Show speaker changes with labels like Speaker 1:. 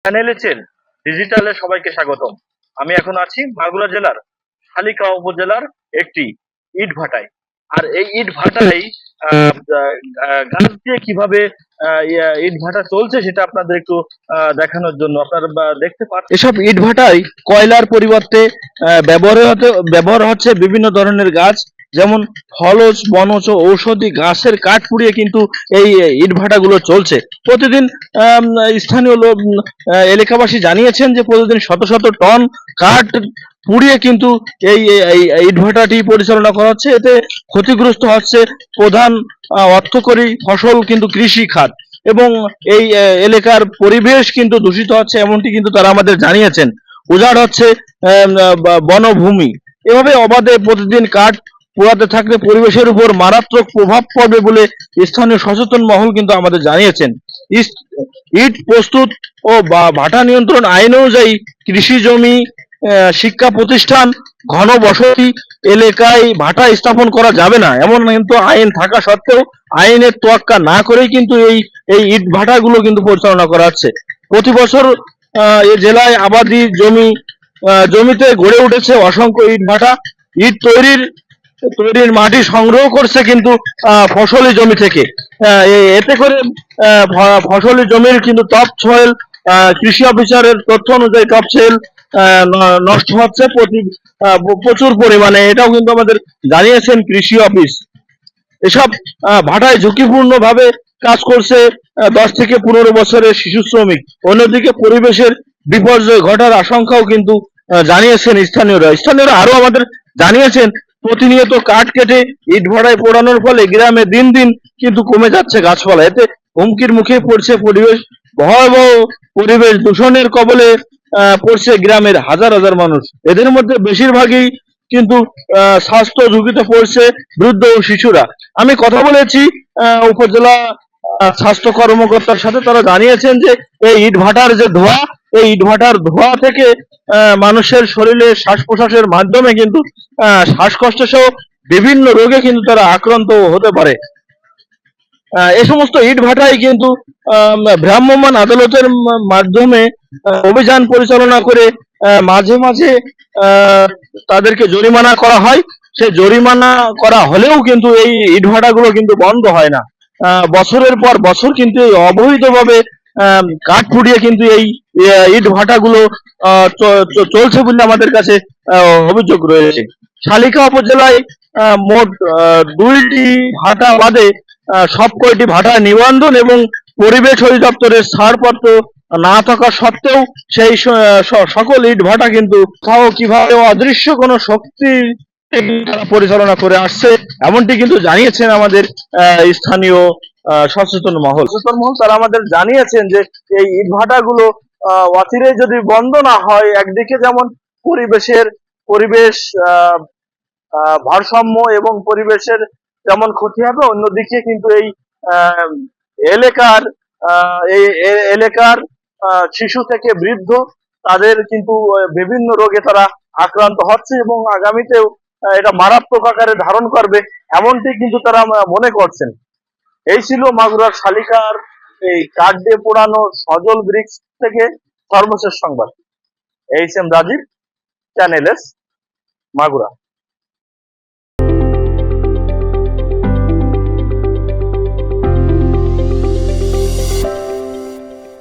Speaker 1: চ্যানেলের ডিজিটালে সবাইকে স্বাগতম। আমি এখন আছি মাগুরা জেলার শালিকা উপজেলার একটি ইট ভাটায়। আর এই ইট ভাটায় গাছ দিয়ে কিভাবে ইট ভাটা চলছে সেটা আপনাদের একটু দেখানোর জন্য আপনারা দেখতে পাচ্ছেন এসব ইট ভাটায় কয়লার পরিবর্তে ব্যবহার হচ্ছে বিভিন্ন ধরনের গাছ, যেমন ফলজ, বনজ ও ঔষধি গাছের কাঠ পুড়িয়ে কিন্তু এই ইট ভাটাগুলো চলছে প্রতিদিন। আম, স্থানীয় লোক এলাকাবাসী জানিয়েছেন যে প্রতিদিন শত শত টন কাঠ পুড়িয়ে কিন্তু এই এই ইটভাটাটি পরিচালনা করা হচ্ছে। এতে ক্ষতিগ্রস্ত হচ্ছে প্রধান অর্থকরী ফসল কিন্তু কৃষি খাত, এবং এই এলাকার পরিবেশ কিন্তু দূষিত হচ্ছে, এমনটি কিন্তু তারা আমাদের জানিয়েছেন। উজাড় হচ্ছে বনভূমি। এভাবে অবাধে প্রতিদিন কাঠ পোড়াতে থাকলে পরিবেশের উপর মারাত্মক প্রভাব পড়বে বলে স্থানীয় সচেতন মহল কিন্তু আমাদের জানিয়েছেন। ইট প্রস্তুত ও ভাটা নিয়ন্ত্রণ আইন অনুযায়ী কৃষি জমি, শিক্ষা প্রতিষ্ঠান, ঘনবসতি এলাকায় ভাটা স্থাপন করা যাবে না, এমন কিন্তু আইন থাকা সত্ত্বেও আইনের তোয়াক্কা না করেই কিন্তু এই এই ইট ভাটাগুলো কিন্তু পরিচালনা করা হচ্ছে। প্রতি বছর এই জেলায় আবাদি জমিতে গড়ে উঠেছে অসংখ্য ইট ভাটা। ইট তৈরির মাটি সংগ্রহ করছে কিন্তু ফসলি জমি থেকে। এতে করে ফসলি জমির কিন্তু টপ সয়েল, কৃষি অফিসারের তথ্য অনুযায়ী টপ সয়েল নষ্ট হচ্ছে প্রচুর পরিমাণে, এটাও কিন্তু আমাদের জানিয়েছেন কৃষি অফিস। এসব ভাটায় ঝুঁকিপূর্ণ ভাবে কাজ করছে 10 থেকে 15 বছরের শিশু শ্রমিক। অন্যদিকে পরিবেশের বিপর্যয় ঘটার আশঙ্কাও কিন্তু জানিয়েছেন স্থানীয়রা আরো আমাদের জানিয়েছেন প্রতিনিয়ত কাঠ কেটে ইট ভাটায় পোড়ানোর ফলে গ্রামে দিন দিন কিন্তু কমে যাচ্ছে গাছপালা। এতে হুমকির মুখে পড়ছে পরিবেশ। ভয়াবহ পরিবেশ দূষণের কবলে পড়ছে গ্রামের হাজার হাজার মানুষ। এদের মধ্যে বেশিরভাগই কিন্তু স্বাস্থ্য ঝুঁকিতে পড়ছে বৃদ্ধ ও শিশুরা। আমি কথা বলেছি উপজেলা স্বাস্থ্য কর্মকর্তার সাথে, তারা জানিয়েছেন যে এই ইট ভাটার যে ধোঁয়া, এই ইট ভাটার ধোঁয়া থেকে মানুষের শরীরে শ্বাস প্রশ্বাসের মাধ্যমে কিন্তু শ্বাসকষ্ট সহ বিভিন্ন রোগে কিন্তু তারা আক্রান্ত হতে পারে। এ সমস্ত ইট ভাটায় কিন্তু ভ্রাম্যমাণ আদালতের মাধ্যমে অভিযান পরিচালনা করে মাঝে মাঝে তাদেরকে জরিমানা করা হয়। সে জরিমানা করা হলেও কিন্তু এই ইট ভাটাগুলো কিন্তু বন্ধ হয় না। বছরের পর বছর কিন্তু এই অবৈধভাবে কাঠ পুড়িয়ে কিন্তু এই ইট ভাটাগুলো চলছে বলে আমাদের কাছে অভিযোগ রয়েছে। শালিকা উপজেলায় মোট 2টি ভাটা বাদে সব কয়টি ভাটা নিবন্ধন এবং পরিবেশ অধিদপ্তরের ছাড়পত্র না থাকা সত্ত্বেও সেই সকল ইট ভাটা কিন্তু তাও কিভাবে অদৃশ্য কোনো শক্তি তারা পরিচালনা করে আসছে, এমনটি কিন্তু জানিয়েছেন আমাদের স্থানীয় সচেতন মহল। তারা আমাদের জানিয়েছেন যে এই ইট ভাটাগুলো অচিরেই যদি বন্ধ না হয়, একদিকে যেমন পরিবেশ ভারসাম্য এবং পরিবেশের যেমন ক্ষতি হবে, অন্যদিকে কিন্তু এই এলাকার এই এলাকার শিশু থেকে বৃদ্ধ তাদের কিন্তু বিভিন্ন রোগে তারা আক্রান্ত হচ্ছে, এবং আগামীতেও এটা মারাত্মক আকারে ধারণ করবে, এমনটি কিন্তু তারা মনে করছেন। এই ছিল মাগুরার শালিকার এই কাঠ দিয়ে পোড়ানো সজল ব্রিক্স থেকে সর্বশেষ সংবাদ। H M Rajib, channel S, Magura.